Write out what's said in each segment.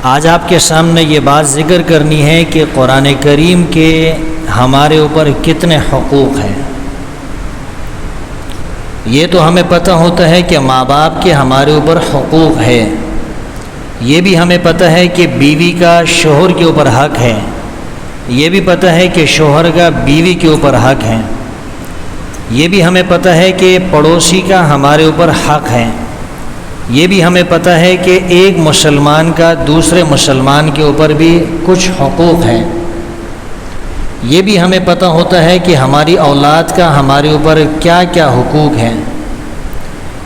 آج آپ کے سامنے یہ بات ذکر کرنی ہے کہ قرآن کریم کے ہمارے اوپر کتنے حقوق ہیں۔ یہ تو ہمیں پتہ ہوتا ہے کہ ماں باپ کے ہمارے اوپر حقوق ہے، یہ بھی ہمیں پتہ ہے کہ بیوی کا شوہر کے اوپر حق ہے، یہ بھی پتہ ہے کہ شوہر کا بیوی کے اوپر حق ہے، یہ بھی ہمیں پتہ ہے کہ پڑوسی کا ہمارے اوپر حق ہے، یہ بھی ہمیں پتہ ہے کہ ایک مسلمان کا دوسرے مسلمان کے اوپر بھی کچھ حقوق ہیں، یہ بھی ہمیں پتہ ہوتا ہے کہ ہماری اولاد کا ہمارے اوپر کیا کیا حقوق ہیں،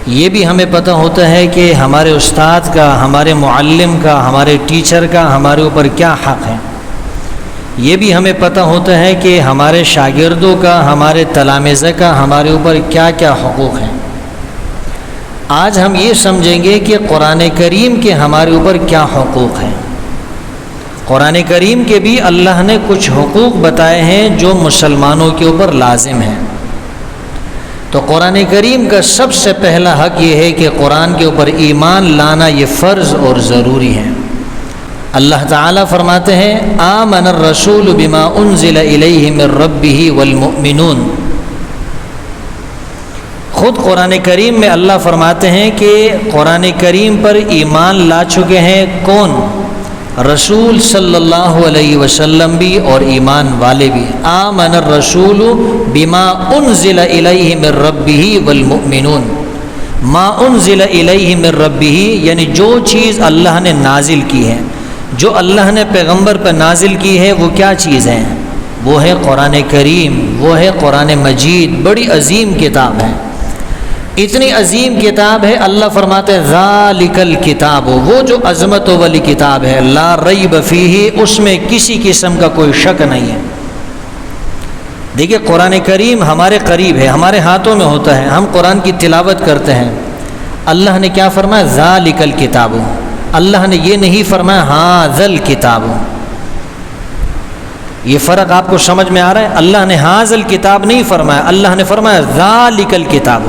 یہ بھی ہمیں پتہ ہوتا ہے کہ ہمارے استاد کا، ہمارے معلم کا، ہمارے ٹیچر کا ہمارے اوپر کیا حق ہے، یہ بھی ہمیں پتہ ہوتا ہے کہ ہمارے شاگردوں کا، ہمارے تلامذہ کا ہمارے اوپر کیا کیا حقوق ہیں۔ آج ہم یہ سمجھیں گے کہ قرآن کریم کے ہمارے اوپر کیا حقوق ہیں۔ قرآن کریم کے بھی اللہ نے کچھ حقوق بتائے ہیں جو مسلمانوں کے اوپر لازم ہیں۔ تو قرآن کریم کا سب سے پہلا حق یہ ہے کہ قرآن کے اوپر ایمان لانا یہ فرض اور ضروری ہے۔ اللہ تعالیٰ فرماتے ہیں آمن الرسول بما انزل الیہ من ربہ والمؤمنون۔ خود قرآن کریم میں اللہ فرماتے ہیں کہ قرآن کریم پر ایمان لا چکے ہیں کون؟ رسول صلی اللہ علیہ وسلم بھی اور ایمان والے بھی۔ آمن الرسول بما انزل الیہ من ربہ والمؤمنون۔ ما انزل الیہ من ربہ یعنی جو چیز اللہ نے نازل کی ہے، جو اللہ نے پیغمبر پر نازل کی ہے، وہ کیا چیز ہے؟ وہ ہے قرآن کریم، وہ ہے قرآن مجید، بڑی عظیم کتاب ہے۔ اتنی عظیم کتاب ہے، اللہ فرماتے ہیں ذالک الکتاب، وہ جو عظمت والی کتاب ہے، لا ریب فیہ، اس میں کسی قسم کا کوئی شک نہیں ہے۔ دیکھیے قرآن کریم ہمارے قریب ہے، ہمارے ہاتھوں میں ہوتا ہے، ہم قرآن کی تلاوت کرتے ہیں۔ اللہ نے کیا فرمایا؟ ذالک الکتاب۔ اللہ نے یہ نہیں فرمایا ہاذا الکتاب۔ یہ فرق آپ کو سمجھ میں آ رہا ہے؟ اللہ نے ہاذا الکتاب نہیں فرمایا، اللہ نے فرمایا ذالک الکتاب۔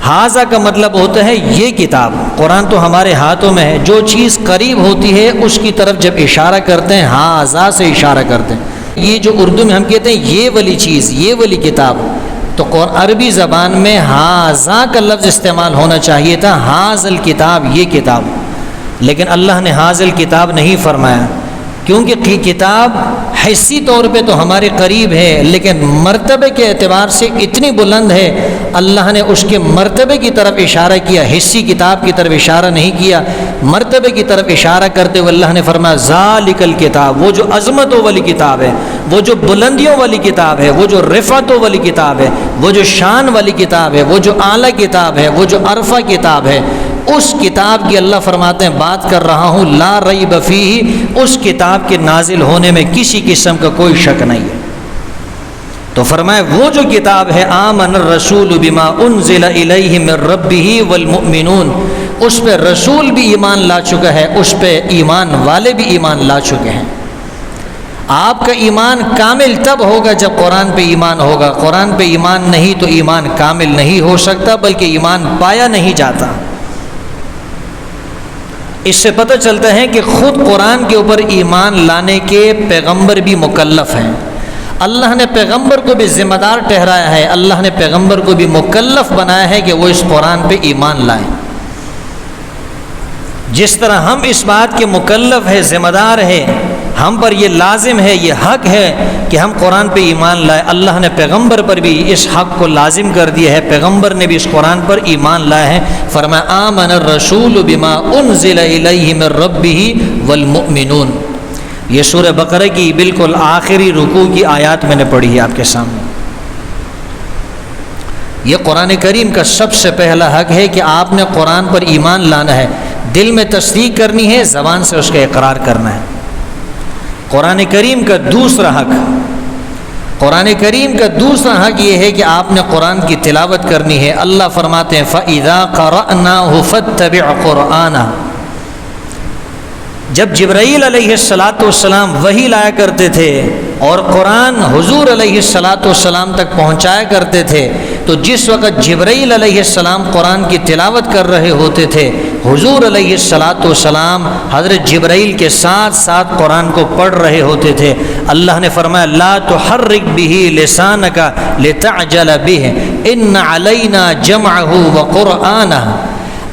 ہاذا کا مطلب ہوتا ہے یہ کتاب۔ قرآن تو ہمارے ہاتھوں میں ہے، جو چیز قریب ہوتی ہے اس کی طرف جب اشارہ کرتے ہیں ہاذا سے اشارہ کرتے ہیں۔ یہ جو اردو میں ہم کہتے ہیں یہ والی چیز، یہ والی کتاب، تو عربی زبان میں ہاذا کا لفظ استعمال ہونا چاہیے تھا، ہاذا الکتاب، یہ کتاب، لیکن اللہ نے ہاذا الکتاب نہیں فرمایا، کیونکہ کتاب حسی طور پہ تو ہمارے قریب ہے، لیکن مرتبے کے اعتبار سے اتنی بلند ہے، اللہ نے اس کے مرتبے کی طرف اشارہ کیا، حسی کتاب کی طرف اشارہ نہیں کیا، مرتبے کی طرف اشارہ کرتے ہوئے اللہ نے فرمایا ذالک الکتاب، وہ جو عظمتوں والی کتاب ہے، وہ جو بلندیوں والی کتاب ہے، وہ جو رفعتوں والی کتاب ہے، وہ جو شان والی کتاب ہے، وہ جو اعلیٰ کتاب ہے، وہ جو عرفہ کتاب ہے، اس کتاب کی اللہ فرماتے ہیں بات کر رہا ہوں لا ریب فیہ، اس کتاب کے نازل ہونے میں کسی قسم کا کوئی شک نہیں ہے۔ تو فرمایا وہ جو کتاب ہے آمن الرسول بما انزل الیہ من ربہ والمؤمنون، اس پہ رسول بھی ایمان لا چکا ہے، اس پہ ایمان والے بھی ایمان لا چکے ہیں۔ آپ کا ایمان کامل تب ہوگا جب قرآن پہ ایمان ہوگا، قرآن پہ ایمان نہیں تو ایمان کامل نہیں ہو سکتا، بلکہ ایمان پایا نہیں جاتا۔ اس سے پتہ چلتا ہے کہ خود قرآن کے اوپر ایمان لانے کے پیغمبر بھی مکلف ہیں۔ اللہ نے پیغمبر کو بھی ذمہ دار ٹھہرایا ہے، اللہ نے پیغمبر کو بھی مکلف بنایا ہے کہ وہ اس قرآن پہ ایمان لائیں۔ جس طرح ہم اس بات کے مکلف ہے، ذمہ دار ہے، ہم پر یہ لازم ہے، یہ حق ہے کہ ہم قرآن پہ ایمان لائیں، اللہ نے پیغمبر پر بھی اس حق کو لازم کر دیا ہے، پیغمبر نے بھی اس قرآن پر ایمان لائے ہیں۔ فرمایا آمن الرسول بما انزل الیہ من ربہ والمؤمنون۔ یہ سورہ بقرہ کی بالکل آخری رکوع کی آیات میں نے پڑھی ہے آپ کے سامنے۔ یہ قرآن کریم کا سب سے پہلا حق ہے کہ آپ نے قرآن پر ایمان لانا ہے، دل میں تصدیق کرنی ہے، زبان سے اس کا اقرار کرنا ہے۔ قرآن کریم کا دوسرا حق، قرآن کریم کا دوسرا حق یہ ہے کہ آپ نے قرآن کی تلاوت کرنی ہے۔ اللہ فرماتے ہیں فَإِذَا قَرَأْنَاهُ فَاتَّبِعْ قُرْآنَهُ۔ جب جبرائیل علیہ السلام وحی لایا کرتے تھے اور قرآن حضور علیہ السلام تک پہنچایا کرتے تھے، تو جس وقت جبرائیل علیہ السلام قرآن کی تلاوت کر رہے ہوتے تھے، حضور علیہ السلام حضرت جبرائیل کے ساتھ ساتھ قرآن کو پڑھ رہے ہوتے تھے۔ اللہ نے فرمایا لا تحرک بہ لسانک لتعجل بہ ان علینا جمعہ وقرآنہ۔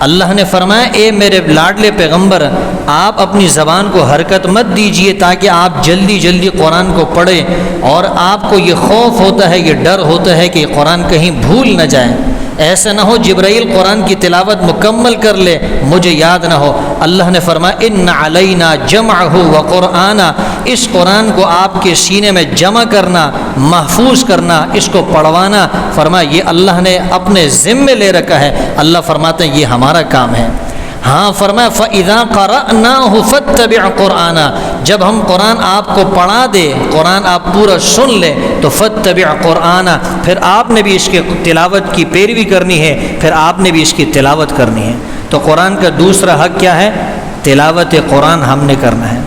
اللہ نے فرمایا اے میرے لاڈلے پیغمبر، آپ اپنی زبان کو حرکت مت دیجئے تاکہ آپ جلدی جلدی قرآن کو پڑھیں، اور آپ کو یہ خوف ہوتا ہے، یہ ڈر ہوتا ہے کہ یہ قرآن کہیں بھول نہ جائے۔ ایسا نہ ہو جبرائیل قرآن کی تلاوت مکمل کر لے، مجھے یاد نہ ہو۔ اللہ نے فرمایا ان علینا جمعہ وقرآنہ، اس قرآن کو آپ کے سینے میں جمع کرنا، محفوظ کرنا، اس کو پڑھوانا، فرمایا یہ اللہ نے اپنے ذمے لے رکھا ہے۔ اللہ فرماتے ہیں یہ ہمارا کام ہے۔ ہاں فرمایا فَإِذَا قَرَأْنَاهُ فَاتَّبِعْ قُرْآنَ، جب ہم قرآن آپ کو پڑھا دے، قرآن آپ پورا سن لے تو فَاتَّبِعْ قُرْآنَ، پھر آپ نے بھی اس کے تلاوت کی پیروی کرنی ہے، پھر آپ نے بھی اس کی تلاوت کرنی ہے۔ تو قرآن کا دوسرا حق کیا ہے؟ تلاوت قرآن ہم نے کرنا ہے۔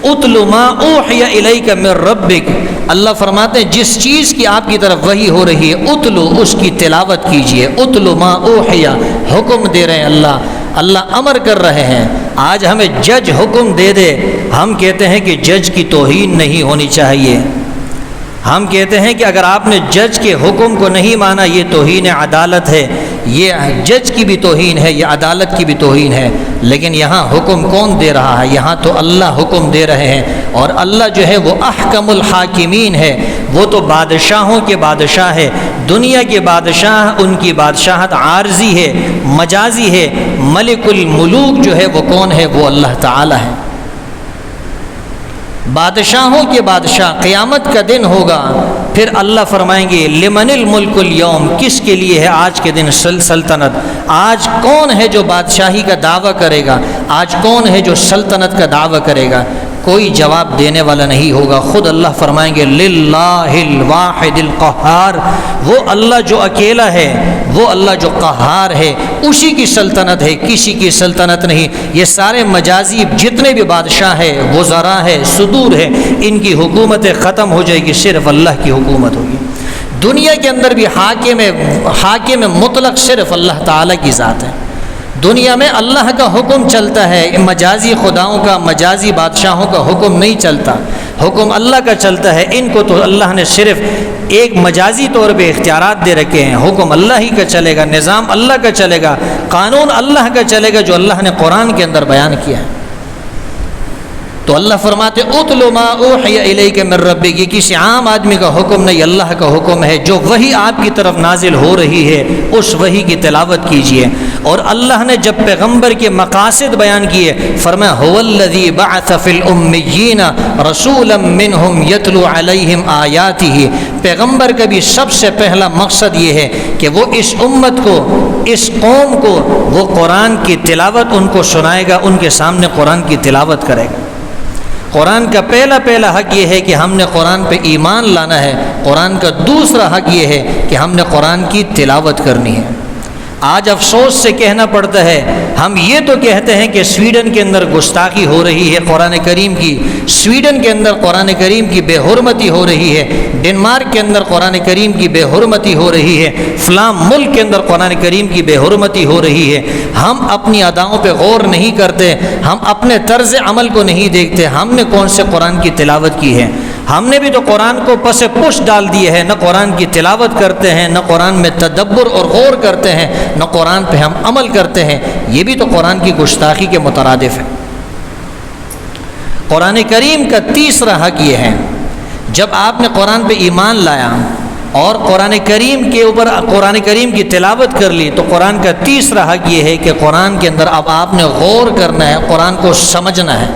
اُتْلُ مَا أُوحِيَ إِلَيْكَ مِن رَبِّكَ، اللہ فرماتے ہیں جس چیز کی آپ کی طرف وحی ہو رہی ہے اتلو، اس کی تلاوت کیجئے۔ اُتْلُ مَا أُوحِيَ، حکم دے رہے ہیں اللہ امر کر رہے ہیں۔ آج ہمیں جج حکم دے دے، ہم کہتے ہیں کہ جج کی توہین نہیں ہونی چاہیے۔ ہم کہتے ہیں کہ اگر آپ نے جج کے حکم کو نہیں مانا یہ توہین عدالت ہے، یہ جج کی بھی توہین ہے، یہ عدالت کی بھی توہین ہے۔ لیکن یہاں حکم کون دے رہا ہے؟ یہاں تو اللہ حکم دے رہے ہیں، اور اللہ جو ہے وہ احکم الحاکمین ہے، وہ تو بادشاہوں کے بادشاہ ہے۔ دنیا کے بادشاہ، ان کی بادشاہت عارضی ہے، مجازی ہے۔ ملک الملوک جو ہے وہ کون ہے؟ وہ اللہ تعالی ہے۔ بادشاہوں کے بادشاہ، قیامت کا دن ہوگا، پھر اللہ فرمائیں گے لمن الملک اليوم، کس کے لیے ہے آج کے دن سلطنت؟ آج کون ہے جو بادشاہی کا دعویٰ کرے گا؟ آج کون ہے جو سلطنت کا دعویٰ کرے گا؟ کوئی جواب دینے والا نہیں ہوگا۔ خود اللہ فرمائیں گے للہ الواحد القہار، وہ اللہ جو اکیلا ہے، وہ اللہ جو قہار ہے، اسی کی سلطنت ہے، کسی کی سلطنت نہیں۔ یہ سارے مجازی جتنے بھی بادشاہ ہیں، وزراء ہے، صدور ہے، ان کی حکومتیں ختم ہو جائے گی، صرف اللہ کی حکومت ہوگی۔ دنیا کے اندر بھی حاکم مطلق صرف اللہ تعالیٰ کی ذات ہے۔ دنیا میں اللہ کا حکم چلتا ہے، مجازی خداؤں کا، مجازی بادشاہوں کا حکم نہیں چلتا، حکم اللہ کا چلتا ہے۔ ان کو تو اللہ نے صرف ایک مجازی طور پہ اختیارات دے رکھے ہیں، حکم اللہ ہی کا چلے گا، نظام اللہ کا چلے گا، قانون اللہ کا چلے گا جو اللہ نے قرآن کے اندر بیان کیا ہے۔ تو اللہ فرماتے اتلو ما اوحی الیک من ربک، یہ کسی عام آدمی کا حکم نہیں، اللہ کا حکم ہے۔ جو وحی آپ کی طرف نازل ہو رہی ہے اس وحی کی تلاوت کیجئے۔ اور اللہ نے جب پیغمبر کے مقاصد بیان کیے، فرمایا هو الذی بعث فی الامیین رسولا منہم یتلو علیہم آیاتہ، پیغمبر کا بھی سب سے پہلا مقصد یہ ہے کہ وہ اس امت کو، اس قوم کو وہ قرآن کی تلاوت ان کو سنائے گا، ان کے سامنے قرآن کی تلاوت کرے گا۔ قرآن کا پہلا حق یہ ہے کہ ہم نے قرآن پہ ایمان لانا ہے۔ قرآن کا دوسرا حق یہ ہے کہ ہم نے قرآن کی تلاوت کرنی ہے۔ آج افسوس سے کہنا پڑتا ہے، ہم یہ تو کہتے ہیں کہ سویڈن کے اندر گستاخی ہو رہی ہے قرآن کریم کی، سویڈن کے اندر قرآن کریم کی بے حرمتی ہو رہی ہے، ڈنمارک کے اندر قرآن کریم کی بے حرمتی ہو رہی ہے، فلاں ملک کے اندر قرآن کریم کی بے حرمتی ہو رہی ہے۔ ہم اپنی اداؤں پہ غور نہیں کرتے، ہم اپنے طرز عمل کو نہیں دیکھتے، ہم نے کون سے قرآن کی تلاوت کی ہے؟ ہم نے بھی تو قرآن کو پس پش ڈال دیے ہے، نہ قرآن کی تلاوت کرتے ہیں، نہ قرآن میں تدبر اور غور کرتے ہیں، نہ قرآن پہ ہم عمل کرتے ہیں۔ یہ بھی تو قرآن کی گستاخی کے مترادف ہے۔ قرآن کریم کا تیسرا حق یہ ہے، جب آپ نے قرآن پہ ایمان لایا اور قرآن کریم کے اوپر قرآن کریم کی تلاوت کر لی، تو قرآن کا تیسرا حق یہ ہے کہ قرآن کے اندر اب آپ نے غور کرنا ہے، قرآن کو سمجھنا ہے۔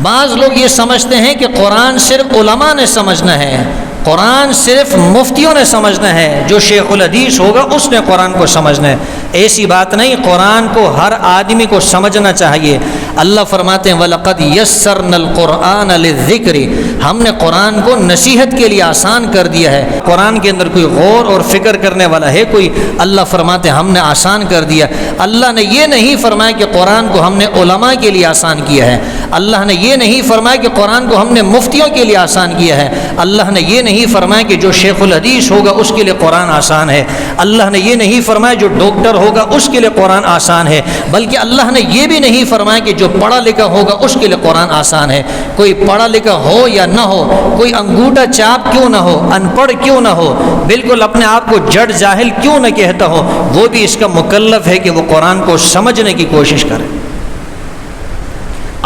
بعض لوگ یہ سمجھتے ہیں کہ قرآن صرف علماء نے سمجھنا ہے، قرآن صرف مفتیوں نے سمجھنا ہے، جو شیخ الحدیث ہوگا اس نے قرآن کو سمجھنا ہے۔ ایسی بات نہیں، قرآن کو ہر آدمی کو سمجھنا چاہیے۔ اللہ فرماتے ہیں وَلَقَدْ يَسَّرْنَا الْقُرْآنَ لِلذِّكْرِ، ہم نے قرآن کو نصیحت کے لیے آسان کر دیا ہے۔ قرآن کے اندر کوئی غور اور فکر کرنے والا ہے کوئی؟ اللہ فرماتے ہم نے آسان کر دیا۔ اللہ نے یہ نہیں فرمایا کہ قرآن کو ہم نے علماء کے لیے آسان کیا ہے۔ اللہ نے یہ نہیں فرمایا کہ قرآن کو ہم نے مفتیوں کے لیے آسان کیا ہے۔ اللہ نے یہ نہیں فرمایا کہ جو شیخ الحدیث ہوگا اس کے لیے قرآن آسان ہے۔ اللہ نے یہ نہیں فرمایا جو ڈاکٹر ہوگا اس کے لیے قرآن آسان ہے، بلکہ اللہ نے یہ بھی نہیں فرمایا کہ جو پڑھا لکھا ہوگا اس کے لیے قرآن آسان ہے۔ کوئی پڑھا لکھا ہو یا نہ ہو، کوئی انگوٹھا چاپ کیوں نہ ہو، ان پڑھ کیوں نہ ہو، بالکل اپنے آپ کو جڑ جاہل کیوں نہ کہتا ہو، وہ بھی اس کا مکلف ہے کہ وہ قرآن کو سمجھنے کی کوشش کرے۔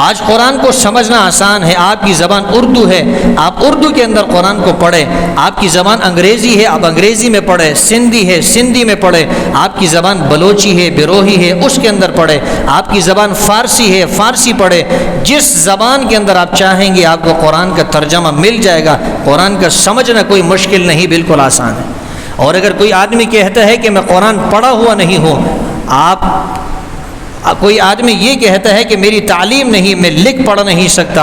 آج قرآن کو سمجھنا آسان ہے۔ آپ کی زبان اردو ہے، آپ اردو کے اندر قرآن کو پڑھیں۔ آپ کی زبان انگریزی ہے، آپ انگریزی میں پڑھیں۔ سندھی ہے، سندھی میں پڑھیں۔ آپ کی زبان بلوچی ہے، بیروہی ہے، اس کے اندر پڑھیں۔ آپ کی زبان فارسی ہے، فارسی پڑھیں۔ جس زبان کے اندر آپ چاہیں گے آپ کو قرآن کا ترجمہ مل جائے گا۔ قرآن کا سمجھنا کوئی مشکل نہیں، بالکل آسان ہے۔ اور اگر کوئی آدمی کہتا ہے کہ میں قرآن پڑھا ہوا نہیں ہوں، کوئی آدمی یہ کہتا ہے کہ میری تعلیم نہیں، میں لکھ پڑھ نہیں سکتا،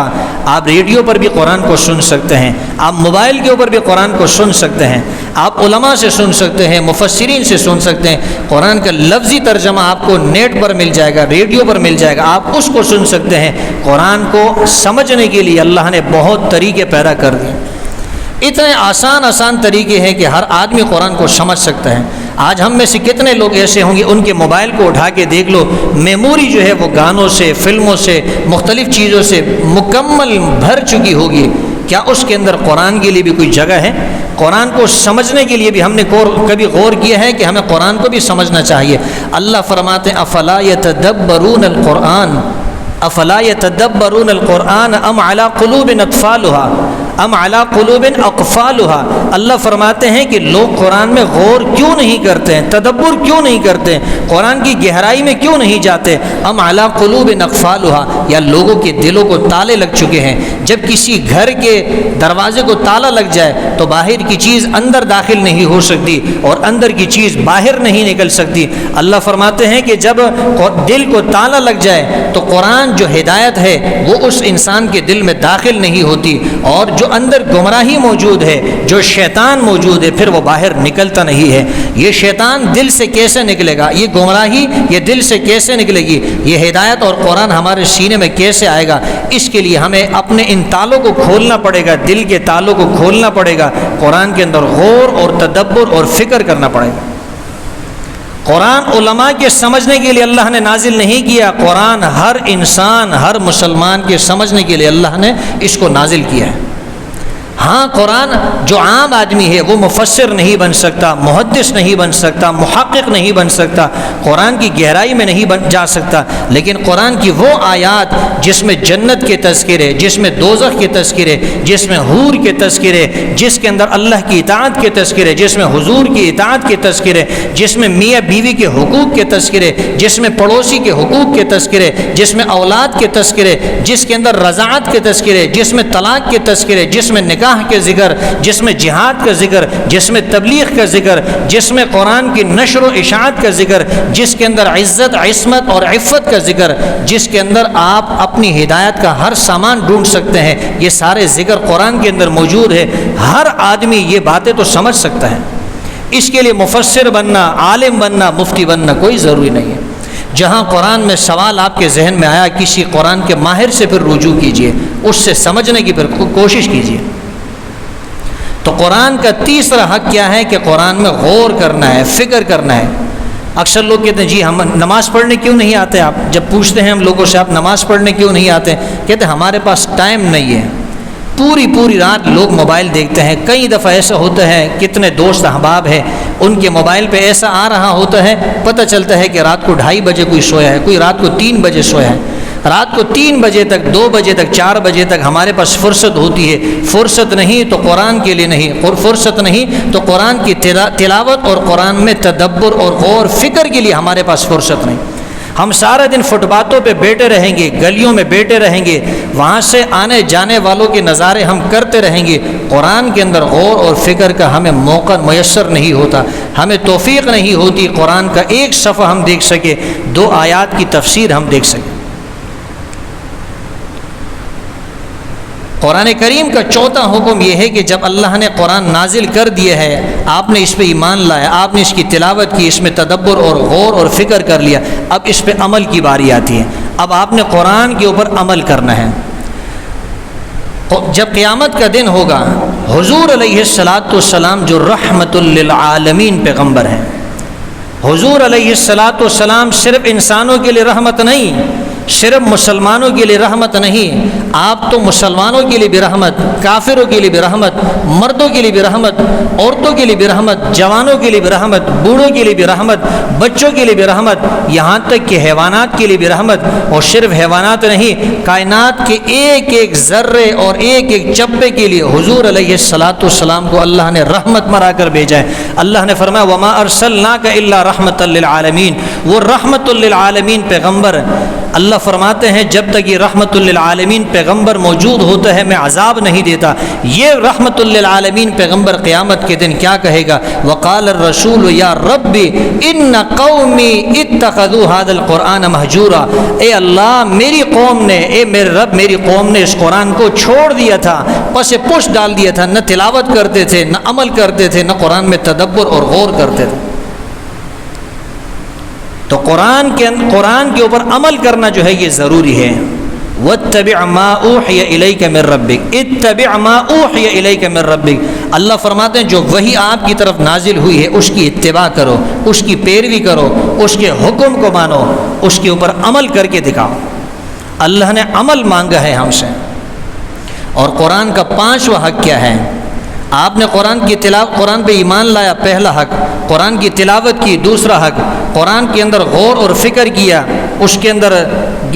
آپ ریڈیو پر بھی قرآن کو سن سکتے ہیں، آپ موبائل کے اوپر بھی قرآن کو سن سکتے ہیں، آپ علماء سے سن سکتے ہیں، مفسرین سے سن سکتے ہیں۔ قرآن کا لفظی ترجمہ آپ کو نیٹ پر مل جائے گا، ریڈیو پر مل جائے گا، آپ اس کو سن سکتے ہیں۔ قرآن کو سمجھنے کے لیے اللہ نے بہت طریقے پیدا کر دیے۔ اتنے آسان طریقے ہیں کہ ہر آدمی قرآن کو سمجھ سکتا ہے۔ آج ہم میں سے کتنے لوگ ایسے ہوں گے ان کے موبائل کو اٹھا کے دیکھ لو، میموری جو ہے وہ گانوں سے، فلموں سے، مختلف چیزوں سے مکمل بھر چکی ہوگی۔ کیا اس کے اندر قرآن کے لیے بھی کوئی جگہ ہے؟ قرآن کو سمجھنے کے لیے بھی ہم نے کبھی غور کیا ہے کہ ہمیں قرآن کو بھی سمجھنا چاہیے۔ اللہ فرماتے ہیں افلا یتدبرون القرآن افلا یتدبرون القرآن ام علی قلوب اقفالها ام علی قلوب اقفالها۔ اللہ فرماتے ہیں کہ لوگ قرآن میں غور کیوں نہیں کرتے ہیں، تدبر کیوں نہیں کرتے ہیں، قرآن کی گہرائی میں کیوں نہیں جاتے۔ ام علی قلوب اقفالها، یا لوگوں کے دلوں کو تالے لگ چکے ہیں۔ جب کسی گھر کے دروازے کو تالا لگ جائے تو باہر کی چیز اندر داخل نہیں ہو سکتی اور اندر کی چیز باہر نہیں نکل سکتی۔ اللہ فرماتے ہیں کہ جب دل کو تالا لگ جائے تو قرآن جو ہدایت ہے وہ اس انسان کے دل میں داخل نہیں ہوتی، اور جو اندر گمراہی موجود ہے، جو شیطان موجود ہے، پھر وہ باہر نکلتا نہیں ہے۔ یہ شیطان دل سے کیسے نکلے گا، یہ گمراہی یہ دل سے کیسے نکلے گی، یہ ہدایت اور قرآن ہمارے سینے میں کیسے آئے گا؟ اس کے لیے ہمیں اپنے ان تالوں کو کھولنا پڑے گا، دل کے تالوں کو کھولنا پڑے گا، قرآن کے اندر غور اور تدبر اور فکر کرنا پڑے گا۔ قرآن علماء کے سمجھنے کے لیے اللہ نے نازل نہیں کیا، قرآن ہر انسان، ہر مسلمان کے سمجھنے کے لیے اللہ نے اس کو نازل کیا ہے۔ ہاں قرآن جو عام آدمی ہے وہ مفسر نہیں بن سکتا، محدث نہیں بن سکتا، محقق نہیں بن سکتا، قرآن کی گہرائی میں نہیں جا سکتا، لیکن قرآن کی وہ آیات جس میں جنت کے تذکرے، جس میں دوزخ کے تذکرے، جس میں حور کے تذکرے، جس کے اندر اللہ کی اطاعت کے تذکرے، جس میں حضور کی اطاعت کے تذکرے، جس میں میاں بیوی کے حقوق کے تذکرے، جس میں پڑوسی کے حقوق کے تذکرے، جس میں اولاد کے تذکرے، جس کے اندر رضاعت کے تذکرے، جس میں طلاق کے تذکرے، جس میں نکاح کے ذکر، جس میں جہاد کا ذکر، جس میں تبلیغ کا ذکر، جس میں قرآن کی نشر و اشاعت کا ذکر، جس کے اندر عزت، عصمت اور عفت کا ذکر، جس کے اندر آپ اپنی ہدایت کا ہر سامان ڈھونڈ سکتے ہیں، یہ سارے ذکر قرآن کے اندر موجود ہے۔ ہر آدمی یہ باتیں تو سمجھ سکتا ہے، اس کے لیے مفسر بننا، عالم بننا، مفتی بننا کوئی ضروری نہیں ہے۔ جہاں قرآن میں سوال آپ کے ذہن میں آیا، کسی قرآن کے ماہر سے پھر رجوع کیجئے، اس سے سمجھنے کی پھر کوشش کیجئے۔ تو قرآن کا تیسرا حق کیا ہے کہ قرآن میں غور کرنا ہے، فکر کرنا ہے۔ اکثر لوگ کہتے ہیں جی ہم نماز پڑھنے کیوں نہیں آتے؟ آپ جب پوچھتے ہیں ہم لوگوں سے آپ نماز پڑھنے کیوں نہیں آتے، کہتے ہیں ہمارے پاس ٹائم نہیں ہے۔ پوری رات لوگ موبائل دیکھتے ہیں۔ کئی دفعہ ایسا ہوتا ہے، کتنے دوست احباب ہیں ان کے موبائل پہ ایسا آ رہا ہوتا ہے، پتہ چلتا ہے کہ رات کو 2:30 بجے کوئی سویا ہے، کوئی رات کو 3 بجے سویا ہے۔ رات کو 3 بجے تک، 2 بجے تک، 4 بجے تک ہمارے پاس فرصت ہوتی ہے۔ فرصت نہیں تو قرآن کے لیے نہیں، فرصت نہیں تو قرآن کی تلاوت اور قرآن میں تدبر اور غور فکر کے لیے ہمارے پاس فرصت نہیں۔ ہم سارا دن فٹ پاتھوں پہ بیٹھے رہیں گے، گلیوں میں بیٹھے رہیں گے، وہاں سے آنے جانے والوں کے نظارے ہم کرتے رہیں گے، قرآن کے اندر غور اور فکر کا ہمیں موقع میسر نہیں ہوتا، ہمیں توفیق نہیں ہوتی قرآن کا ایک صفحہ ہم دیکھ سکے، 2 آیات کی تفسیر ہم دیکھ سکیں۔ قرآن کریم کا چوتھا حکم یہ ہے کہ جب اللہ نے قرآن نازل کر دیا ہے، آپ نے اس پہ ایمان لایا، آپ نے اس کی تلاوت کی، اس میں تدبر اور غور اور فکر کر لیا، اب اس پہ عمل کی باری آتی ہے۔ اب آپ نے قرآن کے اوپر عمل کرنا ہے۔ جب قیامت کا دن ہوگا، حضور علیہ السلام جو رحمت للعالمین پیغمبر ہیں، حضور علیہ السلام صرف انسانوں کے لیے رحمت نہیں، صرف مسلمانوں کے لیے رحمت نہیں، آپ تو مسلمانوں کے لیے بھی رحمت، کافروں کے لیے بھی رحمت، مردوں کے لیے بھی رحمت، عورتوں کے لیے بھی رحمت، جوانوں کے لیے بھی رحمت، بوڑھوں کے لیے بھی رحمت، بچوں کے لیے بھی رحمت، یہاں تک کہ حیوانات کے لیے بھی رحمت۔ اور صرف حیوانات نہیں، کائنات کے ایک ایک ذرے اور ایک ایک چپے کے لیے حضور علیہ السلام کو اللہ نے رحمت مرا کر بھیجا ہے۔ اللہ نے فرمایا وما ارسلناک الا رحمۃ للعالمین، وہ رحمت للعالمین پیغمبر، اللہ فرماتے ہیں جب تک یہ رحمت للعالمین پیغمبر موجود ہوتا ہے میں عذاب نہیں دیتا۔ یہ رحمت للعالمین پیغمبر قیامت کے دن کیا کہے گا؟ وقال الرسول یا رب ان قومی اتخذوا هذا القرآن مہجورا، اے اللہ میری قوم نے، اے میرے رب میری قوم نے اس قرآن کو چھوڑ دیا تھا، پس پش ڈال دیا تھا، نہ تلاوت کرتے تھے، نہ عمل کرتے تھے، نہ قرآن میں تدبر اور غور کرتے تھے۔ تو قرآن کے اوپر عمل کرنا جو ہے یہ ضروری ہے۔ واتبع ما اوحی الیک من ربک، اتبع ما اوحی الیک من ربک، اللہ فرماتے ہیں جو وحی آپ کی طرف نازل ہوئی ہے اس کی اتباع کرو، اس کی پیروی کرو، اس کے حکم کو مانو، اس کے اوپر عمل کر کے دکھاؤ۔ اللہ نے عمل مانگا ہے ہم سے۔ اور قرآن کا 5واں حق کیا ہے؟ آپ نے قرآن پہ ایمان لایا، پہلا حق، قرآن کی تلاوت کی، دوسرا حق، قرآن کے اندر غور اور فکر کیا، اس کے اندر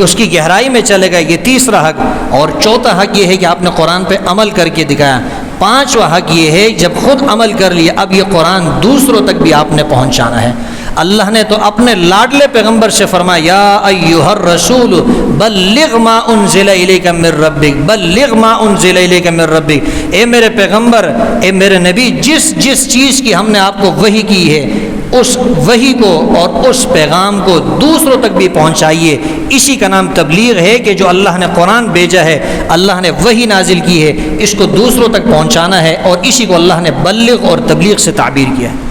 اس کی گہرائی میں چلے گئے، یہ تیسرا حق، اور چوتھا حق یہ ہے کہ آپ نے قرآن پہ عمل کر کے دکھایا۔ 5واں حق یہ ہے جب خود عمل کر لیا اب یہ قرآن دوسروں تک بھی آپ نے پہنچانا ہے۔ اللہ نے تو اپنے لاڈلے پیغمبر سے فرمایا یا ایھا الرسول بلغ ما انزل الیک من ربک، بلغ ما انزل الیک من ربک، اے میرے پیغمبر، اے میرے نبی، جس چیز کی ہم نے آپ کو وحی کی ہے اس وحی کو اور اس پیغام کو دوسروں تک بھی پہنچائیے۔ اسی کا نام تبلیغ ہے کہ جو اللہ نے قرآن بھیجا ہے، اللہ نے وحی نازل کی ہے، اس کو دوسروں تک پہنچانا ہے، اور اسی کو اللہ نے بلغ اور تبلیغ سے تعبیر کیا ہے۔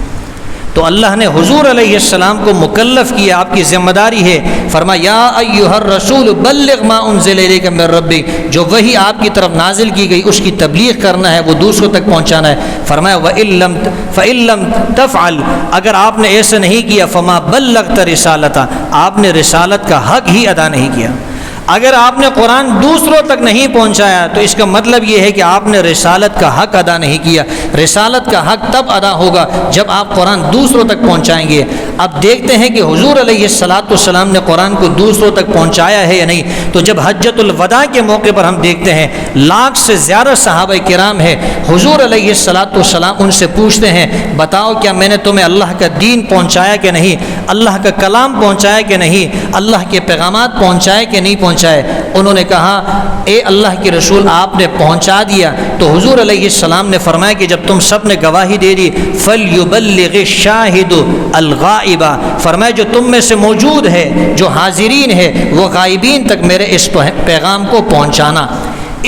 تو اللہ نے حضور علیہ السلام کو مکلف کیا، آپ کی ذمہ داری ہے، فرمایا یا ایھا الرسول بلغ ما انزل الیک من ربک، جو وحی آپ کی طرف نازل کی گئی اس کی تبلیغ کرنا ہے، وہ دوسروں تک پہنچانا ہے۔ فرمایا فإن لم تفعل، اگر آپ نے ایسا نہیں کیا، فما بلغت رسالتہ، آپ نے رسالت کا حق ہی ادا نہیں کیا۔ اگر آپ نے قرآن دوسروں تک نہیں پہنچایا تو اس کا مطلب یہ ہے کہ آپ نے رسالت کا حق ادا نہیں کیا۔ رسالت کا حق تب ادا ہوگا جب آپ قرآن دوسروں تک پہنچائیں گے۔ اب دیکھتے ہیں کہ حضور علیہ السلام نے قرآن کو دوسروں تک پہنچایا ہے یا نہیں۔ تو جب حجۃ الوداع کے موقع پر ہم دیکھتے ہیں لاکھ سے زیادہ صحابہ کرام ہیں، حضور علیہ السلام ان سے پوچھتے ہیں بتاؤ کیا میں نے تمہیں اللہ کا دین پہنچایا کہ نہیں، اللہ کا کلام پہنچایا کہ نہیں، اللہ کے پیغامات پہنچائے کہ نہیں پہنچائے؟ انہوں نے کہا اے اللہ کے رسول آپ نے پہنچا دیا۔ تو حضور علیہ السلام نے فرمایا کہ جب تم سب نے گواہی دے دی فَلْيُبَلِّغِ الشَّاهِدُ الْغَائِبَ، فرمایا جو تم میں سے موجود ہے، جو حاضرین ہے، وہ غائبین تک میرے اس پیغام کو پہنچانا۔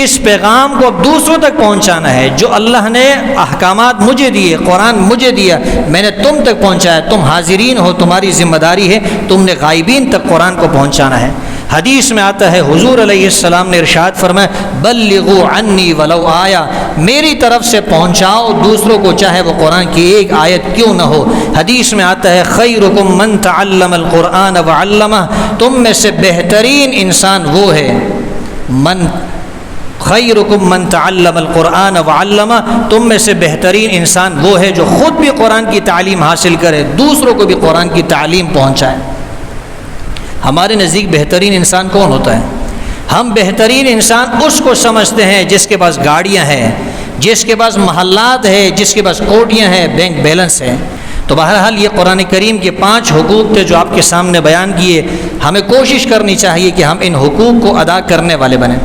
اس پیغام کو اب دوسروں تک پہنچانا ہے، جو اللہ نے احکامات مجھے دیے، قرآن مجھے دیا، میں نے تم تک پہنچایا، تم حاضرین ہو، تمہاری ذمہ داری ہے، تم نے غائبین تک قرآن کو پہنچانا ہے۔ حدیث میں آتا ہے حضور علیہ السلام نے ارشاد فرمایا بلغوا عنی ولو آیا، میری طرف سے پہنچاؤ دوسروں کو چاہے وہ قرآن کی ایک آیت کیوں نہ ہو۔ حدیث میں آتا ہے خیرکم من تعلم القرآن وعلمہ، تم میں سے بہترین انسان وہ ہے خیرکم من تعلم القرآن وعلمہ، تم میں سے بہترین انسان وہ ہے جو خود بھی قرآن کی تعلیم حاصل کرے، دوسروں کو بھی قرآن کی تعلیم پہنچائے۔ ہمارے نزدیک بہترین انسان کون ہوتا ہے؟ ہم بہترین انسان اس کو سمجھتے ہیں جس کے پاس گاڑیاں ہیں، جس کے پاس محلات ہیں، جس کے پاس کوٹیاں ہیں، بینک بیلنس ہے۔ تو بہرحال یہ قرآن کریم کے 5 حقوق تھے جو آپ کے سامنے بیان کیے، ہمیں کوشش کرنی چاہیے کہ ہم ان حقوق کو ادا کرنے والے بنیں۔